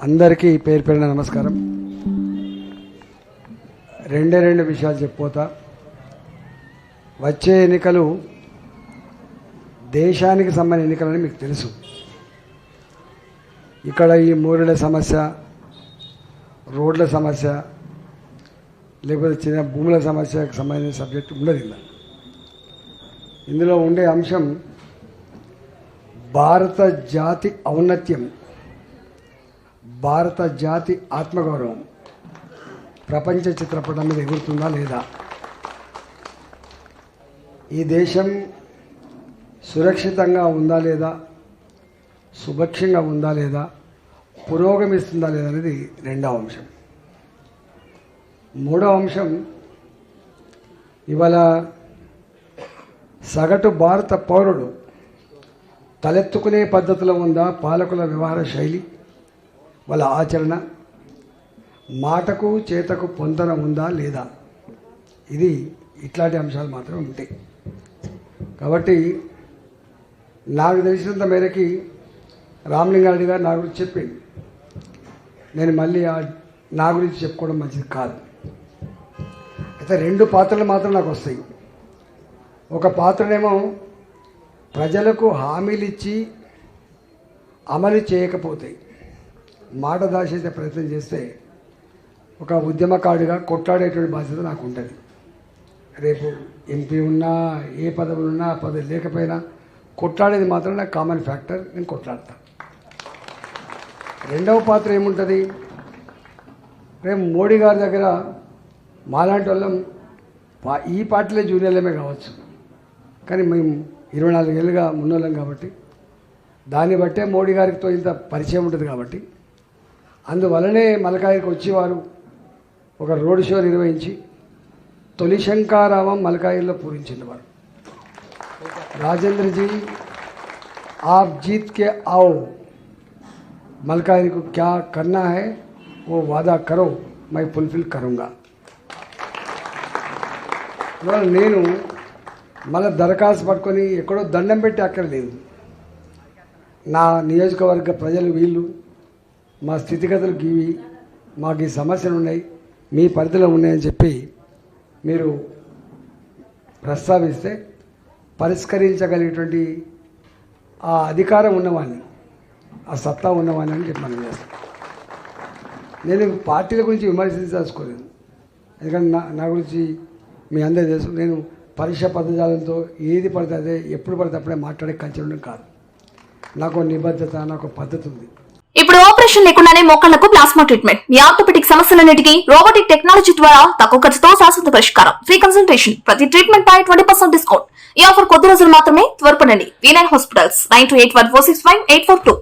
అందరికీ పేరు పేరున నమస్కారం. రెండు విషయాలు చెప్పిపోతా. వచ్చే ఎన్నికలు దేశానికి సంబంధించిన ఎన్నికలని మీకు తెలుసు. ఇక్కడ ఈ మూరుల సమస్య, రోడ్ల సమస్య, లేకపోతే చిన్న భూముల సమస్యకు సంబంధించిన సబ్జెక్ట్ ఉండదు. ఇందులో ఉండే అంశం భారత జాతి ఔన్నత్యం, భారత జాతి ఆత్మగౌరవం ప్రపంచ చిత్రపటం మీద ఎగురుతుందా లేదా, ఈ దేశం సురక్షితంగా ఉందా లేదా, సుభిక్షంగా ఉందా లేదా, పురోగమిస్తుందా లేదా అనేది రెండవ అంశం. మూడవ అంశం, ఇవాళ సగటు భారత పౌరుడు తలెత్తుకునే పద్ధతిలో ఉందా, పాలకుల వ్యవహార శైలి, వాళ్ళ ఆచరణ, మాటకు చేతకు పొంతన ఉందా లేదా, ఇది ఇట్లాంటి అంశాలు మాత్రమే ఉంటాయి. కాబట్టి నాకు తెలిసినంత మేరకి రామలింగారెడ్డి గారు నా గురించి చెప్పింది. నేను మళ్ళీ నా గురించి చెప్పుకోవడం మంచిది కాదు. అయితే రెండు పాత్రలు మాత్రం నాకు వస్తాయి. ఒక పాత్రనేమో ప్రజలకు హామీలు ఇచ్చి అమలు చేయకపోతే, మాట దాచేసే ప్రయత్నం చేస్తే ఒక ఉద్యమకారుడిగా కొట్లాడేటువంటి బాధ్యత నాకు ఉంటుంది. రేపు ఎంపీ ఉన్నా, ఏ పదవులు ఉన్నా, పదవి లేకపోయినా కొట్లాడేది మాత్రం నాకు కామన్ ఫ్యాక్టర్, నేను కొట్లాడతాను. రెండవ పాత్ర ఏముంటుంది, రేపు మోడీ గారి దగ్గర మాలాంటి వాళ్ళం ఈ పార్టీలో జూనియర్లమే కావచ్చు, కానీ మేము 24 ఏళ్ళుగా ఉన్నోళ్ళం కాబట్టి దాన్ని బట్టే మోడీ గారితో ఇంత పరిచయం ఉంటుంది. కాబట్టి అందువలనే మలకాయికి వచ్చేవారు ఒక రోడ్ షో నిర్వహించి తొలి శంకారావం మలకాయిల్లో పూరించింది వారు. రాజేంద్ర जी आप जीत के आओ, मलकाई को क्या करना है वो वादा करो, मैं फुलफिल करूँगा. నేను మళ్ళీ దరఖాస్తు పట్టుకొని ఎక్కడో దండం పెట్టి అక్కడ లేదు. నా నియోజకవర్గ ప్రజలు వీళ్ళు, మా స్థితిగతులు ఇవి, మాకు ఈ సమస్యలు ఉన్నాయి, మీ పరిధిలో ఉన్నాయని చెప్పి మీరు ప్రస్తావిస్తే పరిష్కరించగలిగేటువంటి ఆ అధికారం ఉన్నవాడిని, ఆ సత్తా ఉన్నవాడిని అని చెప్పి మనం చేస్తాం. నేను పార్టీల గురించి విమర్శించాల్సుకోలేదు, ఎందుకంటే నా గురించి మీ అందరూ తెలుసు. నేను పరీక్ష పదజాలంతో ఏది పడితే అదే ఎప్పుడు పడితే అప్పుడే మాట్లాడే కల్చర్ ఉండడం కాదు. నాకు నిబద్ధత, నాకు పద్ధతి ఉంది. ఇప్పుడు ఆపరేషన్ లేకుండానే మోకాళ్లకు ప్లాస్మా ట్రీట్మెంట్, మీ ఆర్థోపెటిక్ సమస్యలన్నిటికీ రోబోటిక్ టెక్నాలజీ ద్వారా తక్కువ ఖర్చుతో శాశ్వత పరిష్కారం, ఫ్రీ కన్సల్టేషన్, ప్రతి ట్రీట్మెంట్ పై 20% డిస్కౌంట్. ఈ ఆఫర్ కొద్ది రోజులు మాత్రమే. త్వరపడండి. V9 hospitals 9281465842.